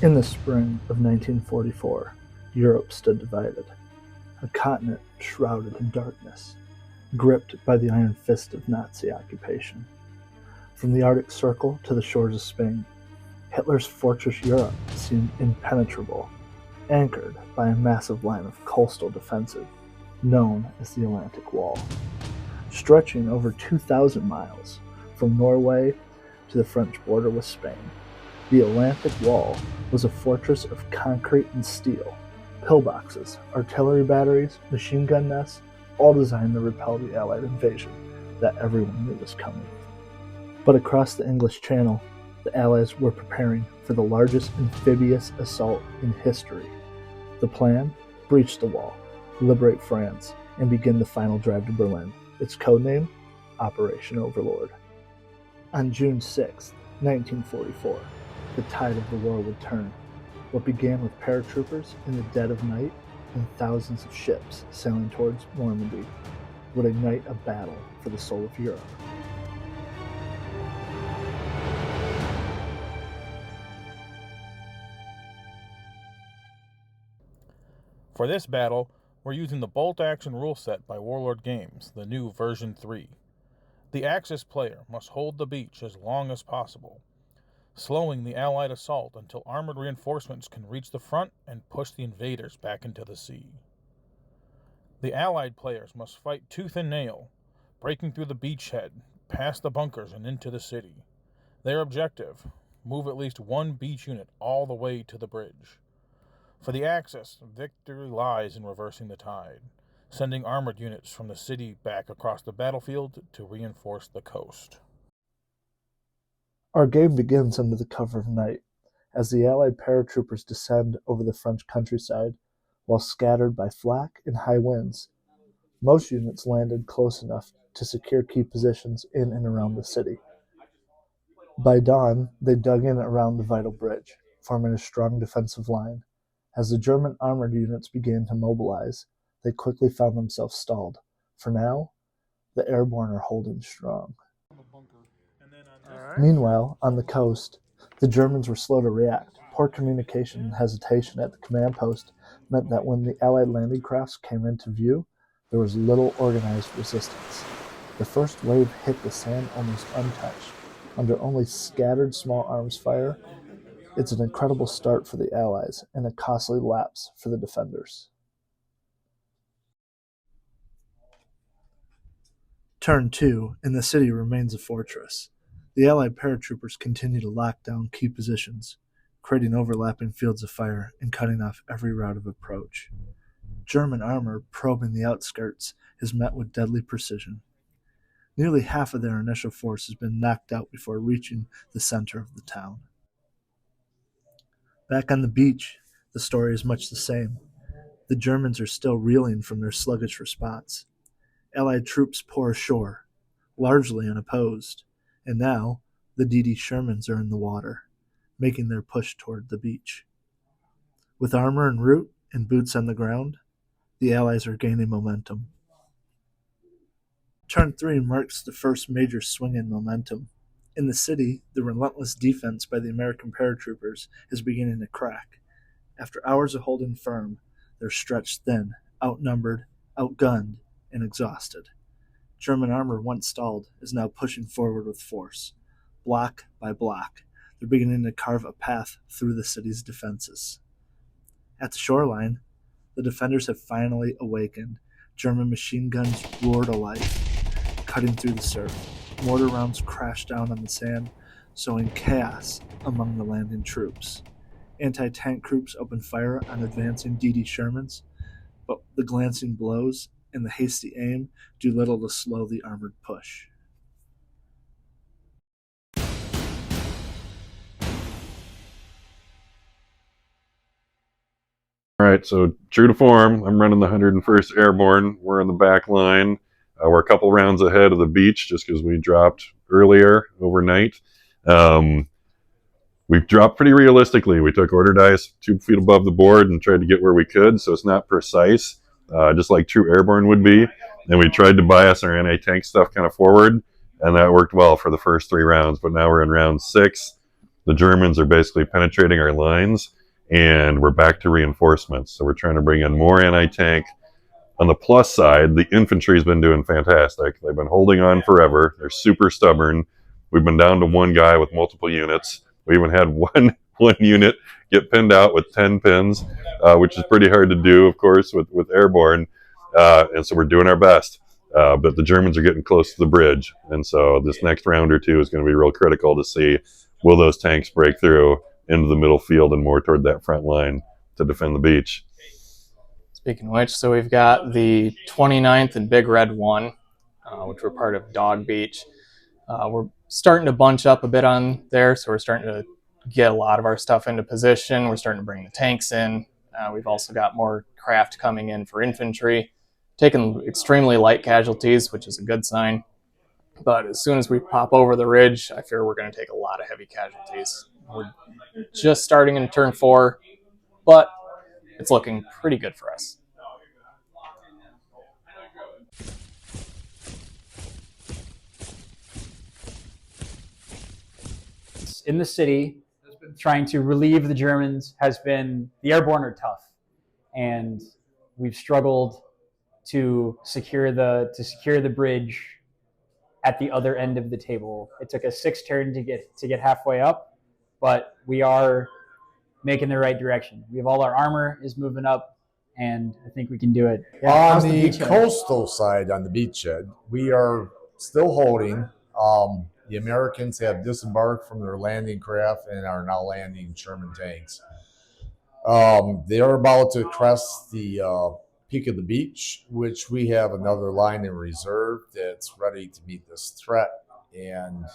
In the spring of 1944, Europe stood divided, a continent shrouded in darkness, gripped by the iron fist of Nazi occupation. From the Arctic Circle to the shores of Spain, Hitler's fortress Europe seemed impenetrable, anchored by a massive line of coastal defenses known as the Atlantic Wall. Stretching over 2,000 miles from Norway to the French border with Spain, the Atlantic Wall was a fortress of concrete and steel, pillboxes, artillery batteries, machine gun nests, all designed to repel the Allied invasion that everyone knew was coming. But across the English Channel, the Allies were preparing for the largest amphibious assault in history. The plan? Breach the wall, liberate France, and begin the final drive to Berlin. Its codename? Operation Overlord. On June 6, 1944, the tide of the war would turn. What began with paratroopers in the dead of night and thousands of ships sailing towards Normandy would ignite a battle for the soul of Europe. For this battle, we're using the bolt-action Ruleset by Warlord Games, the new version 3. The Axis player must hold the beach as long as possible, slowing the Allied assault until armored reinforcements can reach the front and push the invaders back into the sea. The Allied players must fight tooth and nail, breaking through the beachhead, past the bunkers and into the city. Their objective: move at least one beach unit all the way to the bridge. For the Axis, victory lies in reversing the tide, sending armored units from the city back across the battlefield to reinforce the coast. Our game begins under the cover of night, as the Allied paratroopers descend over the French countryside, while scattered by flak and high winds. Most units landed close enough to secure key positions in and around the city. By dawn, they dug in around the vital bridge, forming a strong defensive line. As the German armored units began to mobilize, they quickly found themselves stalled. For now, the airborne are holding strong. Meanwhile, on the coast, the Germans were slow to react. Poor communication and hesitation at the command post meant that when the Allied landing crafts came into view, there was little organized resistance. The first wave hit the sand almost untouched. Under only scattered small arms fire, it's an incredible start for the Allies and a costly lapse for the defenders. Turn 2, and the city remains a fortress. The Allied paratroopers continue to lock down key positions, creating overlapping fields of fire and cutting off every route of approach. German armor probing the outskirts is met with deadly precision. Nearly half of their initial force has been knocked out before reaching the center of the town. Back on the beach, the story is much the same. The Germans are still reeling from their sluggish response. Allied troops pour ashore, largely unopposed, and now the D.D. Shermans are in the water, making their push toward the beach. With armor en route and boots on the ground, the Allies are gaining momentum. Turn 3 marks the first major swing in momentum. In the city, the relentless defense by the American paratroopers is beginning to crack. After hours of holding firm, they're stretched thin, outnumbered, outgunned, and exhausted. German armor, once stalled, is now pushing forward with force. Block by block, they're beginning to carve a path through the city's defenses. At the shoreline, the defenders have finally awakened. German machine guns roar to life, cutting through the surf. Mortar rounds crash down on the sand, sowing chaos among the landing troops. Anti-tank troops open fire on advancing D.D. Shermans, but the glancing blows and the hasty aim do little to slow the armored push. All right, so true to form, I'm running the 101st Airborne. We're in the back line. We're a couple rounds ahead of the beach just because we dropped earlier overnight. We dropped pretty realistically. We took order dice 2 feet above the board and tried to get where we could, so it's not precise, just like true Airborne would be. And we tried to bias our anti-tank stuff kind of forward, and that worked well for the first 3 rounds. But now we're in round 6. the Germans are basically penetrating our lines, and we're back to reinforcements. So we're trying to bring in more anti-tank. On the plus side, the infantry's been doing fantastic. They've been holding on forever. They're super stubborn. We've been down to one guy with multiple units. We even had one unit get pinned out with 10 pins, which is pretty hard to do, of course, with airborne. And so we're doing our best. But the Germans are getting close to the bridge. And so this next round or two is going to be real critical to see, will those tanks break through into the middle field and more toward that front line to defend the beach. Speaking of which, so we've got the 29th and Big Red 1, which were part of Dog Beach. We're starting to bunch up a bit on there, so we're starting to get a lot of our stuff into position. We're starting to bring the tanks in. We've also got more craft coming in for infantry, taking extremely light casualties, which is a good sign. But as soon as we pop over the ridge, I fear we're going to take a lot of heavy casualties. We're just starting in turn 4, but it's looking pretty good for us. In the city, trying to relieve the Germans has been, the airborne are tough, and we've struggled to secure the bridge at the other end of the table. It took us 6 turns to get halfway up, but we are making the right direction. We have all our armor is moving up, and I think we can do it. Yeah, on the coastal side, on the beachhead, we are still holding. The Americans have disembarked from their landing craft and are now landing Sherman tanks. They are about to crest the peak of the beach, which we have another line in reserve that's ready to meet this threat, and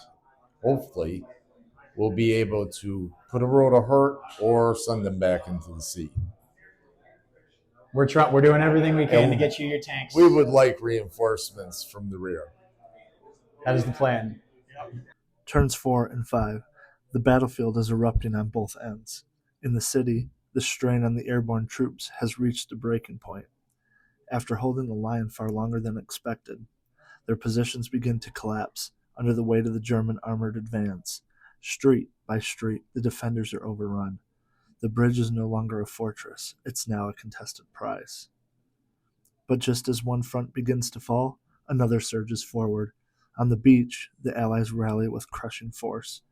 hopefully we'll be able to put a road to hurt or send them back into the sea. We're doing everything we can to get you your tanks. We would like reinforcements from the rear. That is the plan. Turns 4 and 5. The battlefield is erupting on both ends. In the city, the strain on the airborne troops has reached a breaking point. After holding the line far longer than expected, their positions begin to collapse under the weight of the German armored advance. Street by street, the defenders are overrun. The bridge is no longer a fortress, it's now a contested prize. But just as one front begins to fall, another surges forward. On the beach, the Allies rally with crushing force.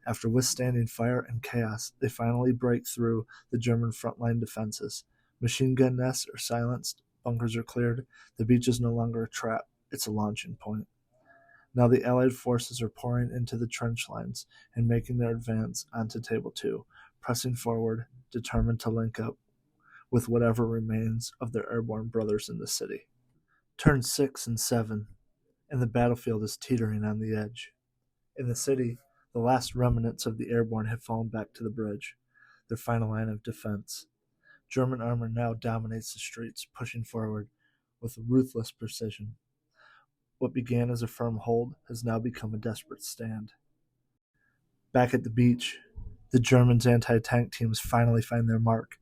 After withstanding fire and chaos, they finally break through the German frontline defenses. Machine gun nests are silenced, bunkers are cleared, the beach is no longer a trap, it's a launching point. Now the Allied forces are pouring into the trench lines and making their advance onto Table 2, pressing forward, determined to link up with whatever remains of their airborne brothers in the city. Turn 6 and 7, and the battlefield is teetering on the edge. In the city, the last remnants of the airborne have fallen back to the bridge, their final line of defense. German armor now dominates the streets, pushing forward with ruthless precision. What began as a firm hold has now become a desperate stand. Back at the beach, the Germans' anti-tank teams finally find their mark,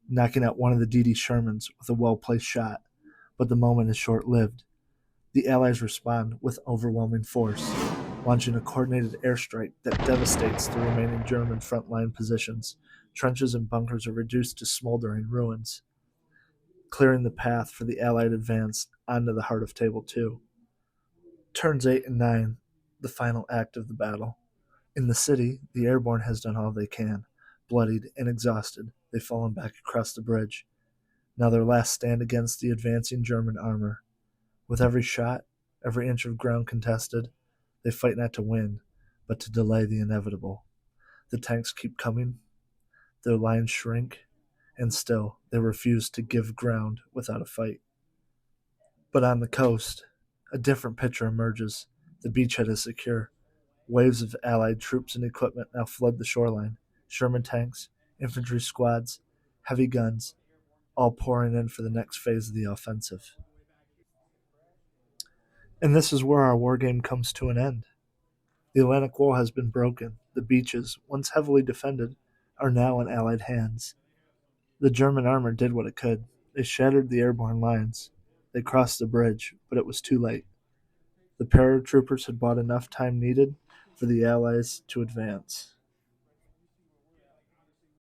knocking out one of the DD Shermans with a well-placed shot, but the moment is short-lived. The Allies respond with overwhelming force, launching a coordinated airstrike that devastates the remaining German frontline positions. Trenches and bunkers are reduced to smoldering ruins, clearing the path for the Allied advance onto the heart of Table 2. Turns 8 and 9, the final act of the battle. In the city, the airborne has done all they can. Bloodied and exhausted, they've fallen back across the bridge. Now their last stand against the advancing German armor. With every shot, every inch of ground contested, they fight not to win, but to delay the inevitable. The tanks keep coming, their lines shrink, and still they refuse to give ground without a fight. But on the coast, a different picture emerges. The beachhead is secure. Waves of Allied troops and equipment now flood the shoreline. Sherman tanks, infantry squads, heavy guns, all pouring in for the next phase of the offensive. And this is where our wargame comes to an end. The Atlantic Wall has been broken. The beaches, once heavily defended, are now in Allied hands. The German armor did what it could. They shattered the airborne lines. They crossed the bridge, but it was too late. The paratroopers had bought enough time needed for the Allies to advance.